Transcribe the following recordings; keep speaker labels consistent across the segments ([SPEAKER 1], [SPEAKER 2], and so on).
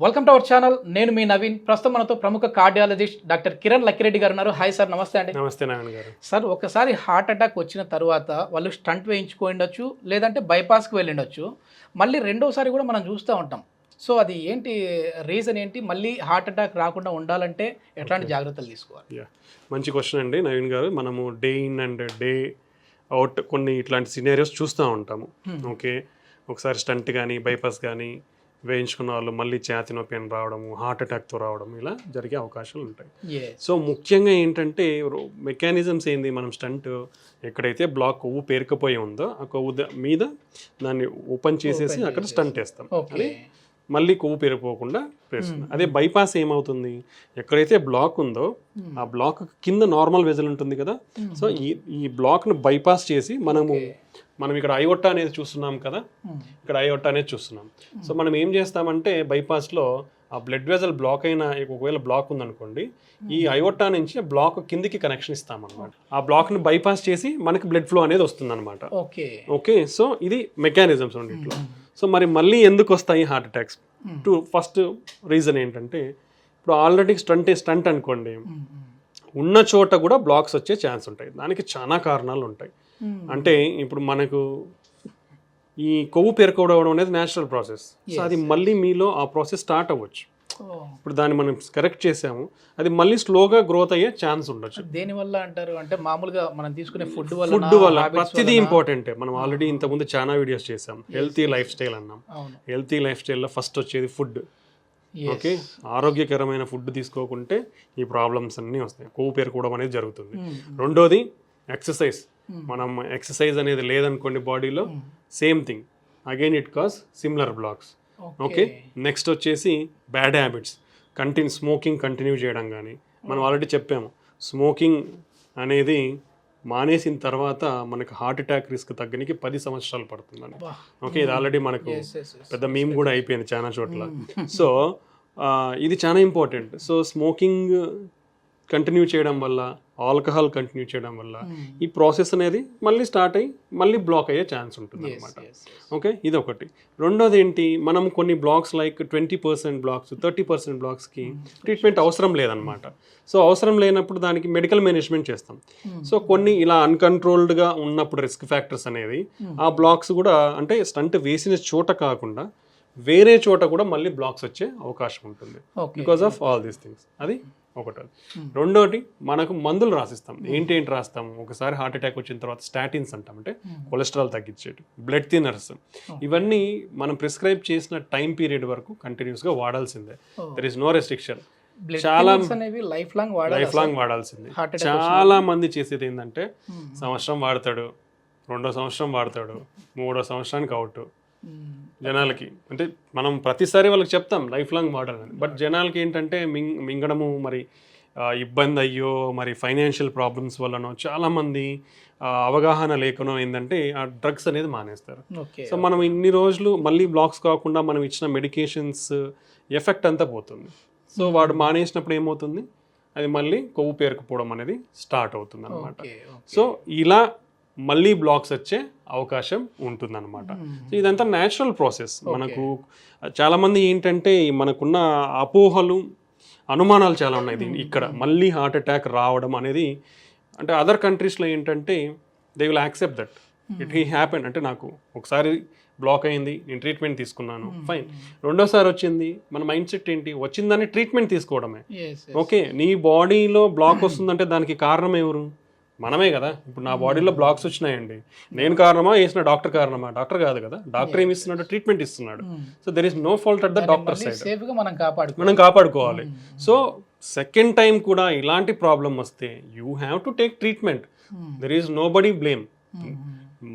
[SPEAKER 1] Welcome to our channel. నేను మీ నవీన్. ప్రస్తుతం మనతో ప్రముఖ కార్డియాలజిస్ట్ డాక్టర్ కిరణ్ లక్కిరెడ్డి గారు ఉన్నారు. హాయ్ సార్, నమస్తే అండి.
[SPEAKER 2] నమస్తే నవీన్ గారు.
[SPEAKER 1] సార్, ఒకసారి హార్ట్ అటాక్ వచ్చిన తర్వాత వాళ్ళు స్టంట్ వేయించుకోండొచ్చు, లేదంటే బైపాస్కి వెళ్ళిండొచ్చు. మళ్ళీ రెండోసారి కూడా మనం చూస్తూ ఉంటాం. సో అది ఏంటి రీజన్ ఏంటి? మళ్ళీ హార్ట్ అటాక్ రాకుండా ఉండాలంటే ఎట్లాంటి జాగ్రత్తలు తీసుకోవాలి?
[SPEAKER 2] మంచి క్వశ్చన్ అండి నవీన్ గారు. మనము day in and day out కొన్ని ఇట్లాంటి సినారియోస్ చూస్తూ ఉంటాము. ఓకే, ఒకసారి స్టంట్ కానీ బైపాస్ కానీ వేయించుకున్న వాళ్ళు మళ్ళీ ఛాతీ నొప్పి అని రావడము, హార్ట్ అటాక్తో రావడం, ఇలా జరిగే అవకాశాలు ఉంటాయి. సో ముఖ్యంగా ఏంటంటే మెకానిజమ్స్ ఏంది, మనం స్టంట్ ఎక్కడైతే బ్లాక్ కొవ్వు పేరుకుపోయి ఉందో ఆ కొవ్వు మీద దాన్ని ఓపెన్ చేసేసి అక్కడ స్టంట్ వేస్తాం. అది మళ్ళీ కొవ్వు పేరుకుపోకుండా వేస్తుంది. అదే బైపాస్ ఏమవుతుంది, ఎక్కడైతే బ్లాక్ ఉందో ఆ బ్లాక్ కింద నార్మల్ వెజల్ ఉంటుంది కదా, సో ఈ బ్లాక్ను బైపాస్ చేసి మనం ఇక్కడ అయోటా అనేది చూస్తున్నాం కదా, ఇక్కడ అయోటా అనేది చూస్తున్నాం. సో మనం ఏం చేస్తామంటే బైపాస్లో ఆ బ్లడ్ వెజల్ బ్లాక్ అయినా ఒకవేళ బ్లాక్ ఉందనుకోండి, ఈ అయోటా నుంచి బ్లాక్ కిందికి కనెక్షన్ ఇస్తామన్నమాట. ఆ బ్లాక్ని బైపాస్ చేసి మనకి బ్లడ్ ఫ్లో అనేది వస్తుంది అనమాట. ఓకే, సో ఇది మెకానిజమ్స్ ఉండి ఇట్లా. సో మరి మళ్ళీ ఎందుకు వస్తాయి హార్ట్ అటాక్స్? ఫస్ట్ రీజన్ ఏంటంటే, ఇప్పుడు ఆల్రెడీ స్టంట్ అనుకోండి, ఉన్న చోట కూడా బ్లాక్స్ వచ్చే ఛాన్స్ ఉంటాయి. దానికి చాలా కారణాలు ఉంటాయి. అంటే ఇప్పుడు మనకు ఈ కొవ్వు పేరుకోవడం అనేది న్యాచురల్ ప్రాసెస్. సో అది మళ్ళీ మీలో ఆ ప్రాసెస్ స్టార్ట్ అవ్వచ్చు. ఇప్పుడు దాన్ని మనం కరెక్ట్ చేసాము, అది మళ్ళీ స్లోగా గ్రోత్ అయ్యే ఛాన్స్ ఉండొచ్చు.
[SPEAKER 1] దేనివల్ల అంటారు అంటే, మామూలుగా మనం తీసుకునే ఫుడ్
[SPEAKER 2] వల్ల ప్రతిదీ ఇంపార్టెంటే. మనం ఆల్రెడీ ఇంతకుముందు చాలా వీడియోస్ చేసాం, హెల్తీ లైఫ్ స్టైల్ అన్నాం. హెల్తీ లైఫ్ స్టైల్లో ఫస్ట్ వచ్చేది ఫుడ్. ఓకే, ఆరోగ్యకరమైన ఫుడ్ తీసుకోకుంటే ఈ ప్రాబ్లమ్స్ అన్నీ వస్తాయి, కొవ్వు పేరుకోవడం అనేది జరుగుతుంది. రెండోది ఎక్సర్సైజ్. మనం ఎక్సర్సైజ్ అనేది లేదనుకోండి బాడీలో, same thing, again it cause similar blocks. Okay, next వచ్చేసి బ్యాడ్ హ్యాబిట్స్. స్మోకింగ్ కంటిన్యూ చేయడం కానీ, మనం ఆల్రెడీ చెప్పాము, స్మోకింగ్ అనేది మానేసిన తర్వాత మనకు హార్ట్ అటాక్ రిస్క్ తగ్గడానికి 10 సంవత్సరాలు పడుతుందని. ఓకే, ఇది ఆల్రెడీ మనకు పెద్ద మీమ్ కూడా అయిపోయింది చాలా చోట్ల. సో ఇది చాలా ఇంపార్టెంట్. సో స్మోకింగ్ కంటిన్యూ చేయడం వల్ల, ఆల్కహాల్ కంటిన్యూ చేయడం వల్ల ఈ ప్రాసెస్ అనేది మళ్ళీ స్టార్ట్ అయ్యి మళ్ళీ బ్లాక్ అయ్యే ఛాన్స్ ఉంటుంది అనమాట. ఓకే, ఇది ఒకటి. రెండోది ఏంటి, మనం కొన్ని బ్లాక్స్ లైక్ 20% బ్లాక్స్, 30% బ్లాక్స్కి ట్రీట్మెంట్ అవసరం లేదనమాట. సో అవసరం లేనప్పుడు దానికి మెడికల్ మేనేజ్మెంట్ చేస్తాం. సో కొన్ని ఇలా అన్కంట్రోల్డ్గా ఉన్నప్పుడు రిస్క్ ఫ్యాక్టర్స్ అనేది ఆ బ్లాక్స్ కూడా, అంటే స్టంట్ వేసిన చోట కాకుండా వేరే చోట కూడా మళ్ళీ బ్లాక్స్ వచ్చే అవకాశం ఉంటుంది because of all these things. అది ఒకటి. రెండోటి, మనకు మందులు రాసిస్తాం. ఏంటి రాస్తాం, ఒకసారి హార్ట్ అటాక్ వచ్చిన తర్వాత స్టాటిన్స్ అంటాం, అంటే కొలెస్ట్రాల్ తగ్గించేటి, బ్లడ్ థిన్నర్స్. ఇవన్నీ మనం ప్రిస్క్రైబ్ చేసిన టైం పీరియడ్ వరకు కంటిన్యూస్గా వాడాల్సిందే. There is no restriction. చాలా లైఫ్ లాంగ్ వాడాల్సిందే. చాలా మంది చేసేది ఏంటంటే, సంవత్సరం వాడతాడు, 2వ సంవత్సరం వాడతాడు, 3వ సంవత్సరానికి అవుట్. జనాలకి అంటే మనం ప్రతిసారి వాళ్ళకి చెప్తాం లైఫ్ లాంగ్ వాడాలని, బట్ జనాలకి ఏంటంటే మింగడము, మరి ఇబ్బంది అయ్యో, మరి ఫైనాన్షియల్ ప్రాబ్లమ్స్ వల్లనో, చాలామంది అవగాహన లేకనో ఏంటంటే ఆ డ్రగ్స్ అనేది మానేస్తారు. సో మనం ఇన్ని రోజులు మళ్ళీ బ్లాక్స్ కాకుండా మనం ఇచ్చిన మెడికేషన్స్ ఎఫెక్ట్ అంతా పోతుంది. సో వాడు మానేసినప్పుడు ఏమవుతుంది, అది మళ్ళీ కొవ్వు పేరుకుపోవడం అనేది స్టార్ట్ అవుతుంది అనమాట. సో ఇలా మళ్ళీ బ్లాక్స్ వచ్చే అవకాశం ఉంటుందన్నమాట. సో ఇదంతా న్యాచురల్ ప్రాసెస్. మనకు చాలామంది ఏంటంటే మనకున్న అపోహలు, అనుమానాలు చాలా ఉన్నాయి ఇక్కడ. మళ్ళీ హార్ట్ అటాక్ రావడం అనేది, అంటే అదర్ కంట్రీస్లో ఏంటంటే they will accept that it happen. అంటే నాకు ఒకసారి బ్లాక్ అయింది, నేను ట్రీట్మెంట్ తీసుకున్నాను, ఫైన్. రెండోసారి వచ్చింది, మన మైండ్ సెట్ ఏంటి, వచ్చిందని ట్రీట్మెంట్ తీసుకోవడమే. ఓకే, నీ బాడీలో బ్లాక్ వస్తుందంటే దానికి కారణం ఎవరు? మనమే కదా. ఇప్పుడు నా బాడీలో బ్లాక్స్ వచ్చినాయండి, నేను కారణమా, వేసిన డాక్టర్ కారణమా? డాక్టర్ కాదు కదా. డాక్టర్ ఏమి ఇస్తున్నాడు, ట్రీట్మెంట్ ఇస్తున్నాడు. So there is no fault at the doctor side. మనం కాపాడుకోవాలి. సో సెకండ్ టైం కూడా ఇలాంటి ప్రాబ్లం వస్తే you have to take treatment. There is nobody blame.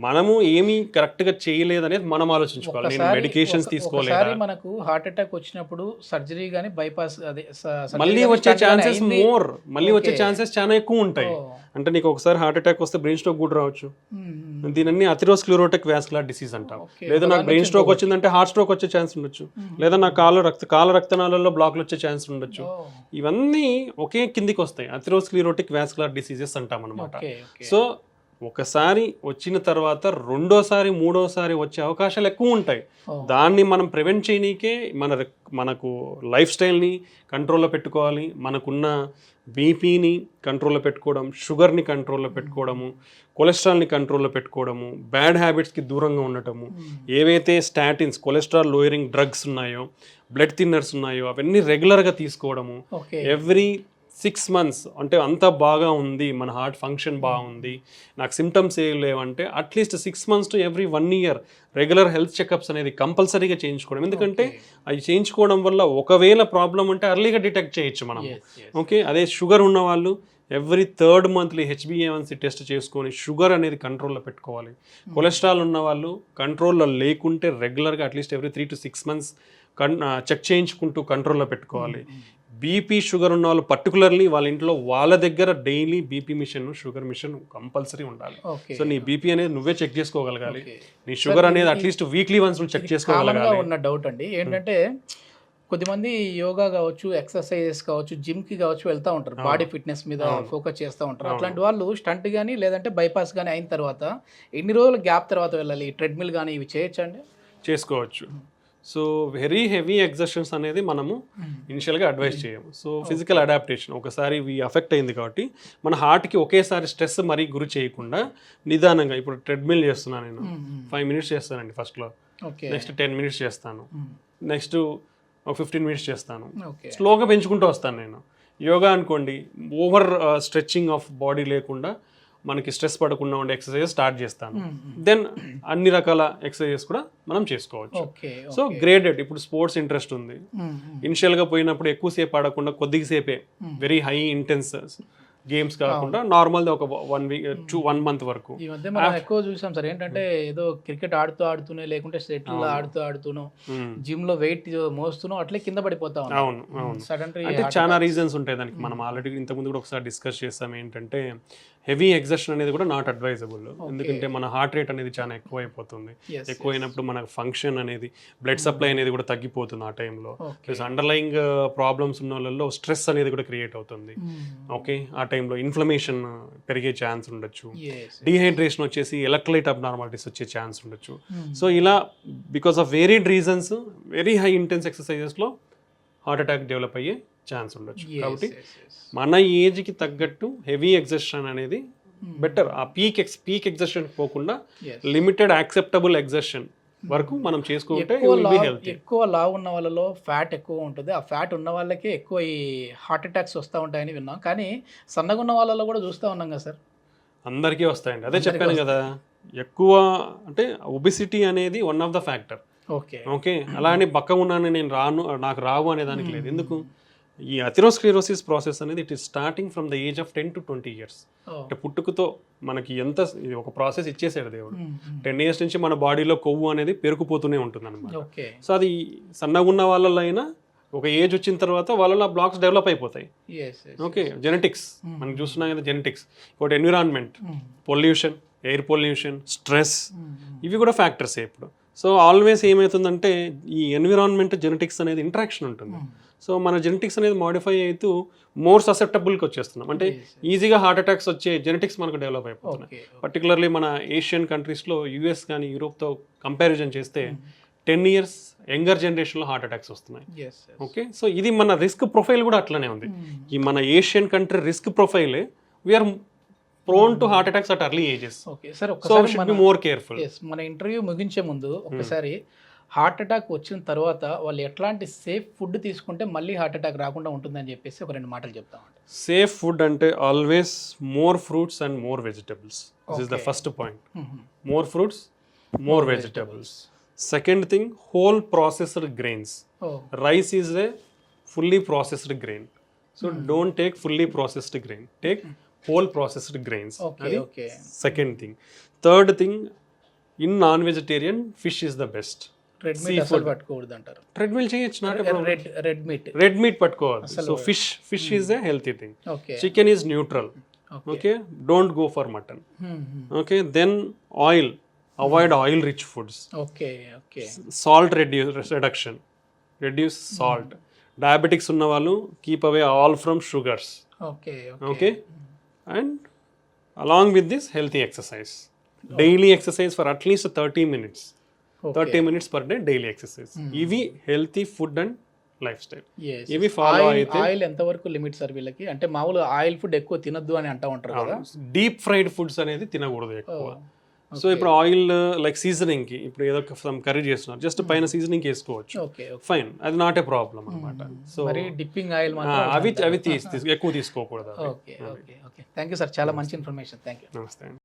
[SPEAKER 2] మనము ఏమీ కరెక్ట్ గా చేయలేదనేది మనం ఆలోచించుకోవాలి. నేను మెడికేషన్స్ తీసుకోలేదు.
[SPEAKER 1] మనకు హార్ట్ అటాక్ వచ్చినప్పుడు సర్జరీ గానీ బైపాస్
[SPEAKER 2] మళ్ళీ వచ్చే ఛాన్సెస్ మళ్ళీ వచ్చే ఛాన్సెస్ చాలా ఎక్కువ ఉంటాయి. అంటే నీకు ఒకసారి హార్ట్ అటాక్ వస్తే బ్రెయిన్ స్ట్రోక్ కూడా రావచ్చు. దీనిని అథెరోస్క్లెరోటిక్ వాస్కులర్ డిసీజ్ అంటాం. లేదా నాకు బ్రెయిన్ స్ట్రోక్ వచ్చిందంటే హార్ట్ స్ట్రోక్ వచ్చే ఛాన్స్ ఉండొచ్చు. లేదా నా కాల రక్తనాళాల్లో బ్లాక్లు వచ్చే ఛాన్స్ ఉండొచ్చు. ఇవన్నీ ఒకే కిందికి వస్తాయి, అథెరోస్క్లెరోటిక్ వాస్కులర్ డిసీజెస్ అంటాం అనమాట. సో ఒకసారి వచ్చిన తర్వాత రెండోసారి మూడోసారి వచ్చే అవకాశాలు ఎక్కువ ఉంటాయి. దాన్ని మనం ప్రివెంట్ చేయనీకే మనకు లైఫ్ స్టైల్ని కంట్రోల్లో పెట్టుకోవాలి, మనకున్న బీపీని కంట్రోల్లో పెట్టుకోవడం, షుగర్ని కంట్రోల్లో పెట్టుకోవడము, కొలెస్ట్రాల్ని కంట్రోల్లో పెట్టుకోవడము, బ్యాడ్ హ్యాబిట్స్కి దూరంగా ఉండటము, ఏవైతే స్టాటిన్స్ కొలెస్ట్రాల్ లోయరింగ్ డ్రగ్స్ ఉన్నాయో, బ్లడ్ థిన్నర్స్ ఉన్నాయో అవన్నీ రెగ్యులర్గా తీసుకోవడము. ఎవ్రీ 6 months అంటే అంత బాగా ఉంది, మన హార్ట్ ఫంక్షన్ బాగుంది, నాకు సిమ్టమ్స్ ఏం లేవంటే at least 6 months to every 1 year regular health checkups అనేది కంపల్సరీగా చేయించుకోవడం. ఎందుకంటే అవి చేయించుకోవడం వల్ల ఒకవేళ ప్రాబ్లం ఉంటే అర్లీగా డిటెక్ట్ చేయొచ్చు మనం. ఓకే, అదే షుగర్ ఉన్న వాళ్ళు every 3rd monthly HbA1c test చేసుకొని షుగర్ అనేది కంట్రోల్లో పెట్టుకోవాలి. కొలెస్ట్రాల్ ఉన్న వాళ్ళు కంట్రోల్లో లేకుంటే రెగ్యులర్గా at least every 3 to 6 months check చేయించుకుంటూ కంట్రోల్లో పెట్టుకోవాలి. బీపీ షుగర్ ఉన్న వాళ్ళు పర్టికులర్లీ వాళ్ళ ఇంట్లో వాళ్ళ దగ్గర daily BP machine, sugar machine compulsory ఉండాలి. సో నీ బీపీ అనేది నువ్వే చెక్ చేసుకోగలగాలి, నీ షుగర్ అనేది అట్లీస్ట్ వీక్లీ వన్స్ చెక్ చేసుకోగలగాలి.
[SPEAKER 1] ఉన్న డౌట్ అండి ఏంటంటే కొద్దిమంది యోగా కావచ్చు, ఎక్సర్సైజెస్ కావచ్చు, జిమ్కి కావచ్చు వెళ్తూ ఉంటారు, బాడీ ఫిట్నెస్ మీద ఫోకస్ చేస్తూ ఉంటారు. అట్లాంటి వాళ్ళు స్టంట్ కానీ లేదంటే బైపాస్ కానీ అయిన తర్వాత ఎన్ని రోజుల గ్యాప్ తర్వాత వెళ్ళాలి? ట్రెడ్మిల్ కానీ ఇవి చేయొచ్చా అండి?
[SPEAKER 2] చేసుకోవచ్చు. సో వెరీ హెవీ ఎగ్జర్షన్స్ అనేది మనము ఇనిషియల్గా అడ్వైస్ చేయము. సో ఫిజికల్ అడాప్టేషన్ ఒకసారి ఇవి అఫెక్ట్ అయింది కాబట్టి మన హార్ట్కి ఒకేసారి స్ట్రెస్ మరీ గురి చేయకుండా నిదానంగా, ఇప్పుడు ట్రెడ్మిల్ చేస్తున్నాను నేను 5 minutes చేస్తానండి ఫస్ట్లో, నెక్స్ట్ 10 minutes చేస్తాను, నెక్స్ట్ 15 minutes చేస్తాను, స్లోగా పెంచుకుంటూ వస్తాను నేను. యోగా అనుకోండి ఓవర్ స్ట్రెచ్చింగ్ ఆఫ్ బాడీ లేకుండా మనకి స్ట్రెస్ పడకుండా ఉండే ఎక్సర్సైజెస్ స్టార్ట్ చేస్తాను. దెన్ అన్ని రకాల ఎక్సర్సైజెస్ కూడా మనం చేసుకోవచ్చు. సో గ్రేడెడ్, ఇప్పుడు స్పోర్ట్స్ ఇంట్రెస్ట్ ఉంది, ఇనిషియల్గా పోయినప్పుడు ఎక్కువసేపు ఆడకుండా కొద్దిసేపే వెరీ హై ఇంటెన్స్ గేమ్స్ కాకుండా నార్మల్ ఒక 1 week to 1 month వరకు.
[SPEAKER 1] ఈ మధ్య మనం ఎక్కువ చూసాం సార్ ఏంటంటే ఏదో క్రికెట్ ఆడుతూనే లేకుంటే షటిల్ ఆడుతూనో జిమ్ లో వెయిట్ మోస్తూనో అట్లే కింద పడిపోతా ఉన్నాం.
[SPEAKER 2] అవును అవును, అంటే చాలా రీజన్స్ ఉంటాయి దానికి. మనం ఆల్రెడీ ఇంతకుముందు కూడా ఒకసారి డిస్కస్ చేస్తాం ఏంటంటే హెవీ ఎగ్జర్షన్ అనేది కూడా నాట్ అడ్వైజబుల్. ఎందుకంటే మన హార్ట్ రేట్ అనేది చాలా ఎక్కువైపోతుంది, ఎక్కువైనప్పుడు మన ఫంక్షన్ అనేది బ్లడ్ సప్లై అనేది కూడా తగ్గిపోతుంది ఆ టైంలో. ప్లస్ అండర్లయింగ్ ప్రాబ్లమ్స్ ఉన్న వాళ్ళలో స్ట్రెస్ అనేది కూడా క్రియేట్ అవుతుంది. ఓకే, ఆ టైంలో ఇన్ఫ్లమేషన్ పెరిగే ఛాన్స్ ఉండొచ్చు, డీహైడ్రేషన్ వచ్చేసి ఎలక్ట్రోలైట్ అబ్నార్మాలిటీస్ వచ్చే ఛాన్స్ ఉండొచ్చు. సో ఇలా because of varied reasons very high intense ఎక్సర్సైజెస్లో హార్ట్ అటాక్ డెవలప్ అయ్యే ఛాన్స్ ఉండొచ్చు. కాబట్టి మన ఏజ్కి తగ్గట్టు హెవీ ఎగ్జర్షన్ అనేది బెటర్. ఆ పీక్ ఎగ్జర్షన్ పోకుండా లిమిటెడ్ యాక్సెప్టబుల్ ఎగ్జర్షన్ వరకు మనం చేసుకుంటే
[SPEAKER 1] ఎక్కువ లావు ఉన్న వాళ్ళలో ఫ్యాట్ ఎక్కువ ఉంటుంది. ఆ ఫ్యాట్ ఉన్న వాళ్ళకే ఎక్కువ ఈ హార్ట్ అటాక్స్ వస్తూ ఉంటాయని విన్నాం. కానీ సన్నగా ఉన్న వాళ్ళలో కూడా చూస్తూ ఉన్నాం కదా సార్,
[SPEAKER 2] అందరికీ వస్తాయండి. అదే చెప్పాను కదా, ఎక్కువ అంటే ఒబిసిటీ అనేది one of the factor. Okay, అలా అని బక్క ఉన్నాను నేను నాకు రావు అనే దానికి లేదు. ఎందుకు? ఈ అథెరోస్క్లెరోసిస్ ప్రాసెస్ అనేది it is starting from the age of 10 to 20 years. అంటే పుట్టుకతో మనకి ఎంత ఒక ప్రాసెస్ ఇచ్చేసాడు దేవుడు. 10 years నుంచి మన బాడీలో కొవ్వు అనేది పెరుగుపోతూనే ఉంటుంది అనమాట. సో అది సన్నగా ఉన్న వాళ్ళలో అయినా ఒక ఏజ్ వచ్చిన తర్వాత వాళ్ళలో ఆ బ్లాక్స్ డెవలప్ అయిపోతాయి. ఓకే, జెనెటిక్స్ మనం చూస్తున్నాం కదా, జెనెటిక్స్, ఒకటి environment, pollution, air pollution, stress, ఇవి కూడా ఫ్యాక్టర్సే ఇప్పుడు. సో ఆల్వేస్ ఏమవుతుందంటే ఈ ఎన్విరాన్మెంట్ జెనెటిక్స్ అనేది ఇంటరాక్షన్ ఉంటుంది. సో మన జెనెటిక్స్ అనేది మాడిఫై అవుతూ మోర్ ససెప్టబుల్కి వచ్చేస్తున్నాం. అంటే ఈజీగా హార్ట్ అటాక్స్ వచ్చే జెనెటిక్స్ మనకు డెవలప్ అయిపోతున్నాయి. పర్టికులర్లీ మన ఏషియన్ కంట్రీస్లో యుఎస్ కానీ యూరోప్తో కంపారిజన్ చేస్తే 10 years యంగర్ జనరేషన్లో హార్ట్ అటాక్స్ వస్తున్నాయి. ఓకే, సో ఇది మన రిస్క్ ప్రొఫైల్ కూడా అట్లనే ఉంది. ఈ మన ఏషియన్ కంట్రీ రిస్క్ ప్రొఫైలే we're prone to heart attacks at early ages.
[SPEAKER 1] Okay sir,
[SPEAKER 2] so we should be more careful.
[SPEAKER 1] Yes, మన ఇంటర్వ్యూ ముగించే ముందు ఒకసారి హార్ట్ అటాక్ వచ్చిన తర్వాత వాళ్ళు ఎట్లాంటి సేఫ్ ఫుడ్ తీసుకుంటే మళ్ళీ హార్ట్ అటాక్ రాకుండా ఉంటుందని చెప్పేసి ఒక 2 మాటలు చెప్తామండి.
[SPEAKER 2] సేఫ్ ఫుడ్ అంటే always more fruits and more vegetables. This is the first point. More fruits, more vegetables. Second thing, whole processed grains. Rice is a fully processed grain. So don't take fully processed grain, take whole processed grains.
[SPEAKER 1] Okay.
[SPEAKER 2] Second thing. Third thing, in non-vegetarian, fish is the best.
[SPEAKER 1] Red meat asal pattukodu antaru.
[SPEAKER 2] Red meat cheyachchu, not a problem.
[SPEAKER 1] Red meat
[SPEAKER 2] pattukodu. So fish is a healthy thing. Chicken is neutral. Okay, don't go for mutton. Okay, then oil, avoid oil rich foods.
[SPEAKER 1] Okay.
[SPEAKER 2] Salt reduction, reduce salt. Diabetics unna vallu keep away all from sugars.
[SPEAKER 1] Okay.
[SPEAKER 2] And along with this healthy exercise, daily exercise for at least 30 minutes, 30 minutes per day daily exercise. ఇవి healthy food and lifestyle. ఇవి follow అయితే
[SPEAKER 1] oil ఎంత వరకు limit sir వీళ్ళకి? అంటే మామూలుగా oil food ఎక్కువ తినద్దు అని అంటూ ఉంటారు కదా.
[SPEAKER 2] డీప్ ఫ్రైడ్ ఫుడ్స్ అనేది తినకూడదు ఎక్కువ. సో ఇప్పుడు ఆయిల్ లైక్ సీజనింగ్ కి ఇప్పుడు ఏదో కర్రీ చేస్తున్నారు, జస్ట్ పైన సీజనింగ్ వేసుకోవచ్చు, ఫైన్, అది నాట్ ఏ ప్రాబ్లం అనమాట. సో
[SPEAKER 1] మరి డిప్పింగ్ ఆయిల్
[SPEAKER 2] అవి ఎక్కువ తీసుకోకూడదు.
[SPEAKER 1] Okay okay okay, thank you sir, చాలా మంచి ఇన్ఫర్మేషన్, థ్యాంక్ యూ.
[SPEAKER 2] నమస్తే.